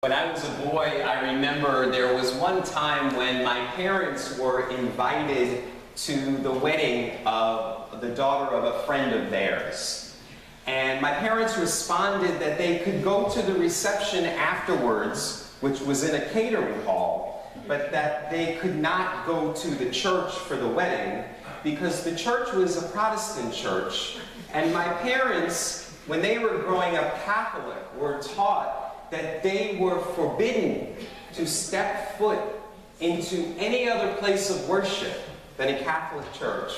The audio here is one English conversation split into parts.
When I was a boy, I remember there was one time when my parents were invited to the wedding of the daughter of a friend of theirs. And my parents responded that they could go to the reception afterwards, which was in a catering hall, but that they could not go to the church for the wedding because the church was a Protestant church. And my parents, when they were growing up Catholic, were taught that they were forbidden to step foot into any other place of worship than a Catholic church.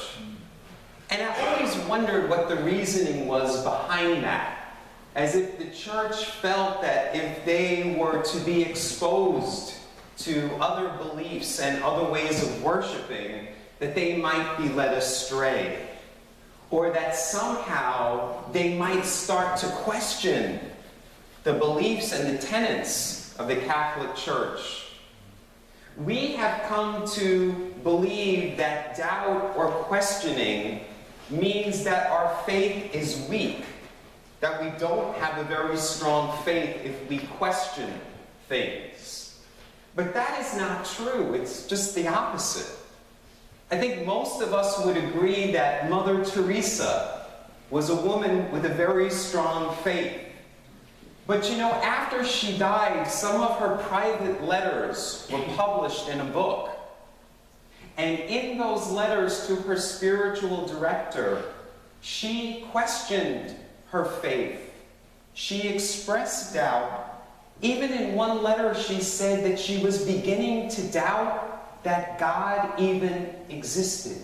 And I always wondered what the reasoning was behind that, as if the church felt that if they were to be exposed to other beliefs and other ways of worshiping, that they might be led astray, or that somehow they might start to question the beliefs and the tenets of the Catholic Church. We have come to believe that doubt or questioning means that our faith is weak, that we don't have a very strong faith if we question things. But that is not true. It's just the opposite. I think most of us would agree that Mother Teresa was a woman with a very strong faith. But you know, after she died, some of her private letters were published in a book. And in those letters to her spiritual director, she questioned her faith. She expressed doubt. Even in one letter, she said that she was beginning to doubt that God even existed.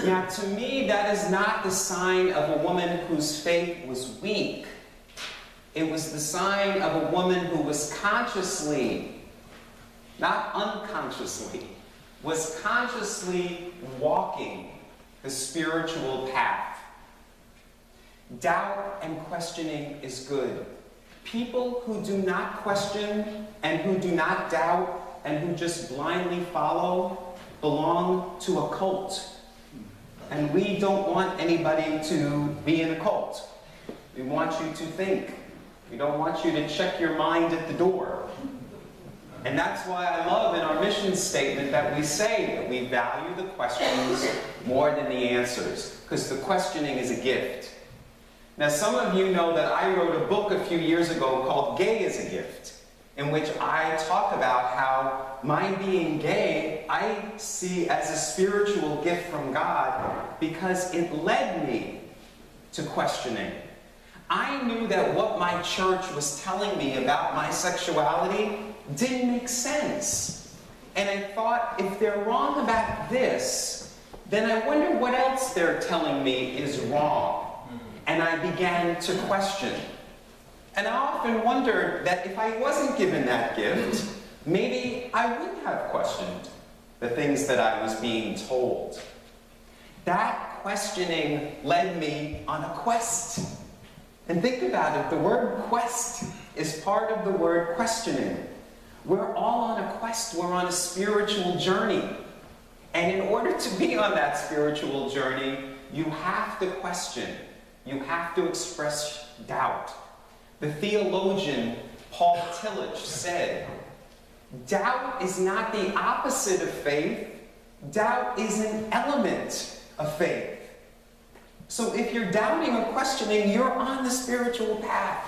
Now, to me, that is not the sign of a woman whose faith was weak. It was the sign of a woman who was consciously, not unconsciously, was consciously walking the spiritual path. Doubt and questioning is good. People who do not question and who do not doubt and who just blindly follow belong to a cult. And we don't want anybody to be in a cult. We want you to think. We don't want you to check your mind at the door. And that's why I love in our mission statement that we say that we value the questions more than the answers, because the questioning is a gift. Now, some of you know that I wrote a book a few years ago called Gay is a Gift, in which I talk about how my being gay I see as a spiritual gift from God because it led me to questioning. I knew that what my church was telling me about my sexuality didn't make sense. And I thought, if they're wrong about this, then I wonder what else they're telling me is wrong. And I began to question. And I often wondered that if I wasn't given that gift, maybe I wouldn't have questioned the things that I was being told. That questioning led me on a quest. And think about it, the word quest is part of the word questioning. We're all on a quest, we're on a spiritual journey. And in order to be on that spiritual journey, you have to question. You have to express doubt. The theologian Paul Tillich said, doubt is not the opposite of faith, doubt is an element of faith. So if you're doubting or questioning, you're on the spiritual path.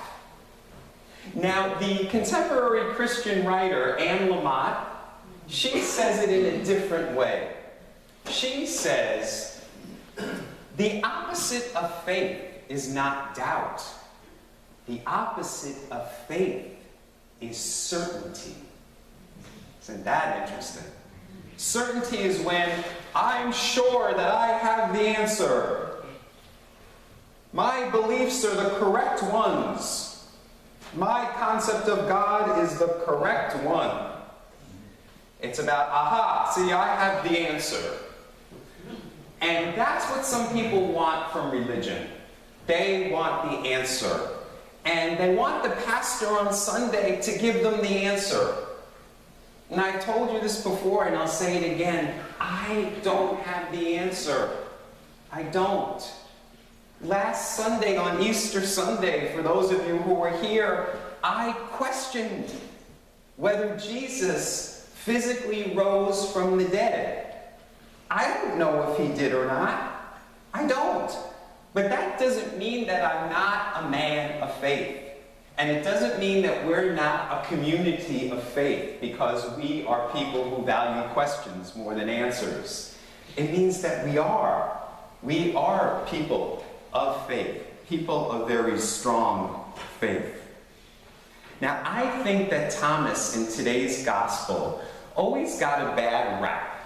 Now, the contemporary Christian writer, Anne Lamott, she says it in a different way. She says, the opposite of faith is not doubt. The opposite of faith is certainty. Isn't that interesting? Certainty is when I'm sure that I have the answer. My beliefs are the correct ones. My concept of God is the correct one. It's about, aha, see, I have the answer. And that's what some people want from religion. They want the answer. And they want the pastor on Sunday to give them the answer. And I told you this before, and I'll say it again. I don't have the answer. I don't. Last Sunday, on Easter Sunday, for those of you who were here, I questioned whether Jesus physically rose from the dead. I don't know if he did or not. I don't. But that doesn't mean that I'm not a man of faith. And it doesn't mean that we're not a community of faith because we are people who value questions more than answers. It means that we are people of faith, people of very strong faith. Now, I think that Thomas in today's gospel always got a bad rap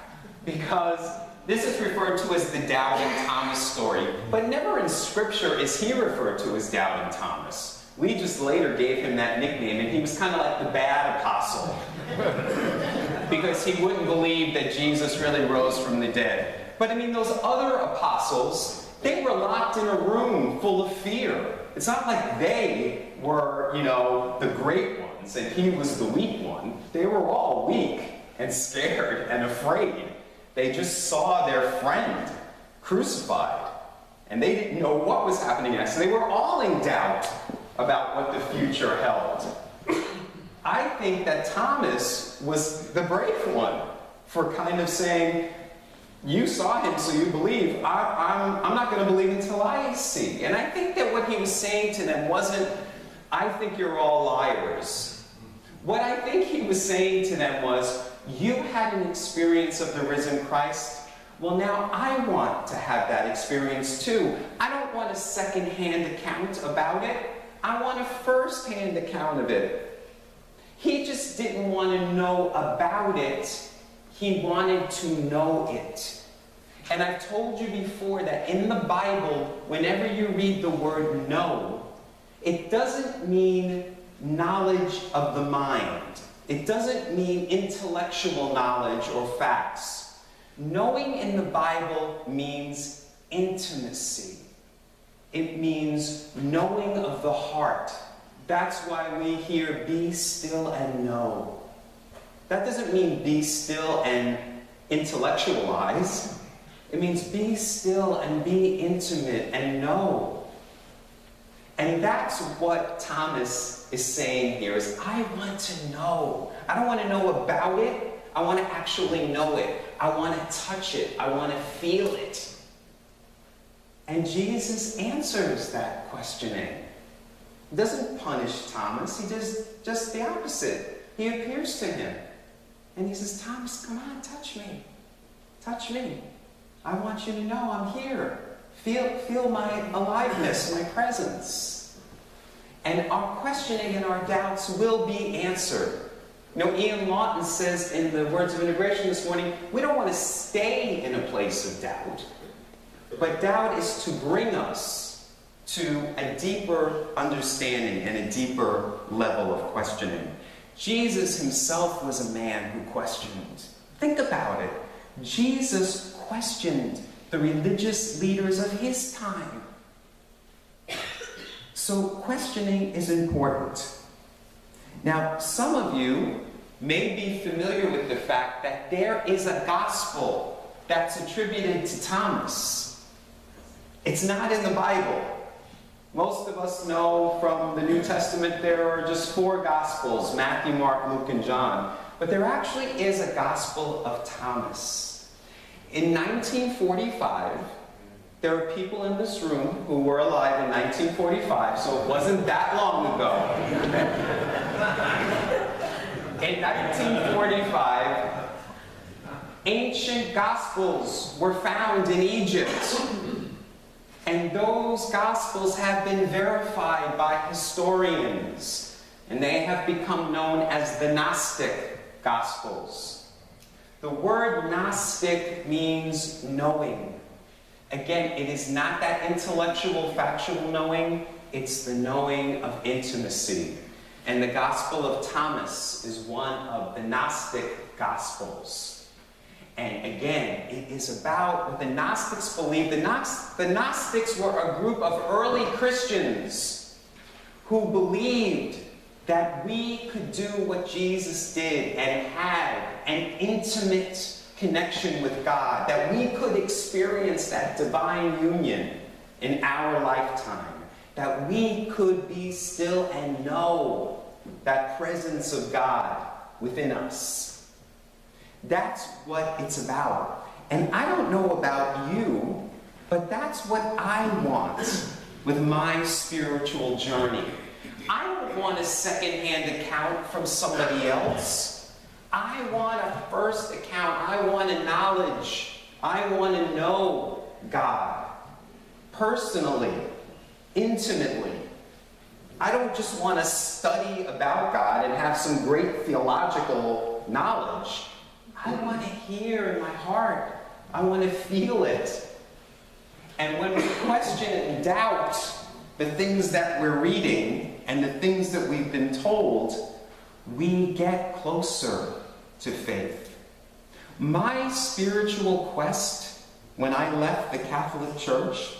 because this is referred to as the Doubting Thomas story, but never in Scripture is he referred to as Doubting Thomas. We just later gave him that nickname, and he was kind of like the bad apostle because he wouldn't believe that Jesus really rose from the dead. But I mean, those other apostles, they were locked in a room full of fear. It's not like they were, the great ones, and he was the weak one. They were all weak and scared and afraid. They just saw their friend crucified, and they didn't know what was happening next. They were all in doubt about what the future held. I think that Thomas was the brave one for kind of saying, you saw him, so you believe. I'm not going to believe until I see. And I think that what he was saying to them wasn't, I think you're all liars. What I think he was saying to them was, you had an experience of the risen Christ. Well, now I want to have that experience too. I don't want a second-hand account about it. I want a first-hand account of it. He just didn't want to know about it. He wanted to know it. And I've told you before that in the Bible, whenever you read the word know, it doesn't mean knowledge of the mind. It doesn't mean intellectual knowledge or facts. Knowing in the Bible means intimacy. It means knowing of the heart. That's why we hear, be still and know. That doesn't mean be still and intellectualize. It means be still and be intimate and know. And that's what Thomas is saying here is, I want to know. I don't want to know about it. I want to actually know it. I want to touch it. I want to feel it. And Jesus answers that questioning. He doesn't punish Thomas. He does just the opposite. He appears to him. And he says, Thomas, come on, touch me. Touch me. I want you to know I'm here. Feel my aliveness, my presence. And our questioning and our doubts will be answered. Ian Lawton says in the Words of Integration this morning, we don't want to stay in a place of doubt. But doubt is to bring us to a deeper understanding and a deeper level of questioning. Jesus himself was a man who questioned. Think about it. Jesus questioned the religious leaders of his time. So questioning is important. Now, some of you may be familiar with the fact that there is a gospel that's attributed to Thomas. It's not in the Bible. Most of us know from the New Testament there are just 4 Gospels, Matthew, Mark, Luke, and John. But there actually is a Gospel of Thomas. In 1945, there are people in this room who were alive in 1945, so it wasn't that long ago. In 1945, ancient Gospels were found in Egypt. And those Gospels have been verified by historians, and they have become known as the Gnostic Gospels. The word Gnostic means knowing. Again, it is not that intellectual, factual knowing, it's the knowing of intimacy. And the Gospel of Thomas is one of the Gnostic Gospels. And again, it is about what the Gnostics believed. The Gnostics were a group of early Christians who believed that we could do what Jesus did and had an intimate connection with God, that we could experience that divine union in our lifetime, that we could be still and know that presence of God within us. That's what it's about. And I don't know about you, but that's what I want with my spiritual journey. I don't want a second-hand account from somebody else. I want a first account. I want a knowledge. I want to know God personally, intimately. I don't just want to study about God and have some great theological knowledge. I want to hear in my heart. I want to feel it. And when we question and doubt the things that we're reading and the things that we've been told, we get closer to faith. My spiritual quest when I left the Catholic Church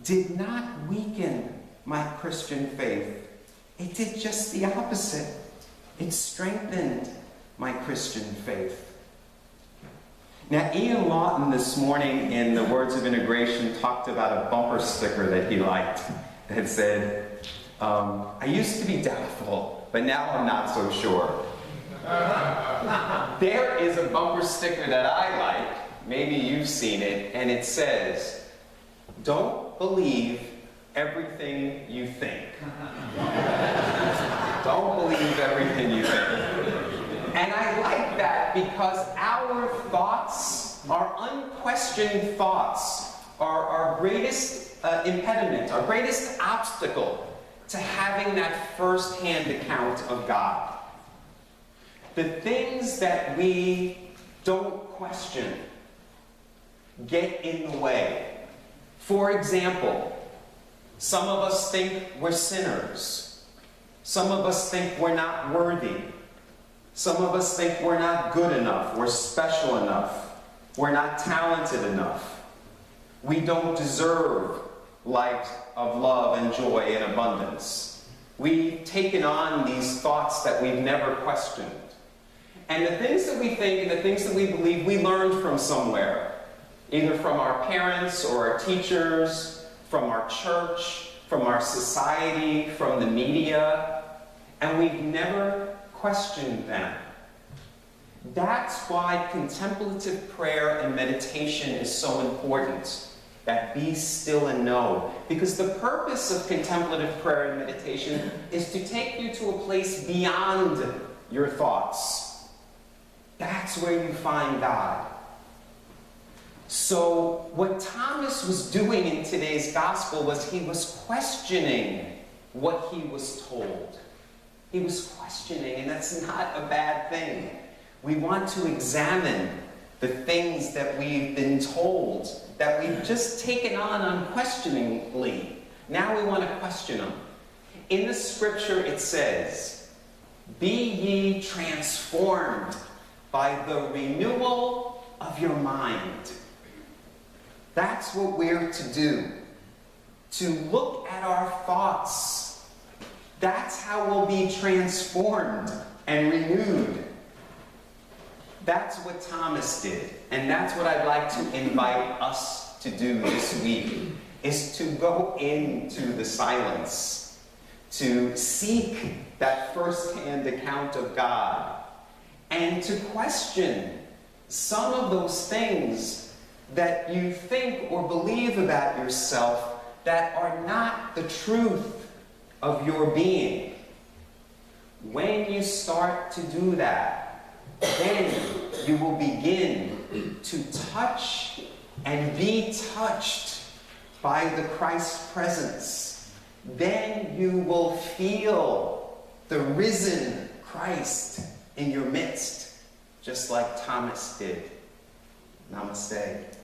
did not weaken my Christian faith. It did just the opposite. It strengthened my Christian faith. Now, Ian Lawton this morning in the Words of Integration talked about a bumper sticker that he liked that said, I used to be doubtful, but now I'm not so sure. There is a bumper sticker that I like, maybe you've seen it, and it says, don't believe everything you think. Don't believe everything you think. And I like that because our thoughts, our unquestioned thoughts, are our greatest impediment, our greatest obstacle to having that first-hand account of God. The things that we don't question get in the way. For example, some of us think we're sinners. Some of us think we're not worthy. Some of us think we're not good enough, we're special enough, we're not talented enough. We don't deserve light of love and joy and abundance. We've taken on these thoughts that we've never questioned. And the things that we think and the things that we believe, we learned from somewhere. Either from our parents or our teachers, from our church, from our society, from the media, and we've never questioned them. That's why contemplative prayer and meditation is so important. That be still and know. Because the purpose of contemplative prayer and meditation is to take you to a place beyond your thoughts. That's where you find God. So what Thomas was doing in today's gospel was he was questioning what he was told. He was questioning, and that's not a bad thing. We want to examine the things that we've been told, that we've just taken on unquestioningly. Now we want to question them. In the scripture it says, be ye transformed by the renewal of your mind. That's what we're to do. To look at our thoughts. That's how we'll be transformed and renewed. That's what Thomas did. And that's what I'd like to invite us to do this week, is to go into the silence, to seek that first-hand account of God, and to question some of those things that you think or believe about yourself that are not the truth of your being. When you start to do that, then you will begin to touch and be touched by the Christ presence. Then you will feel the risen Christ in your midst, just like Thomas did. Namaste.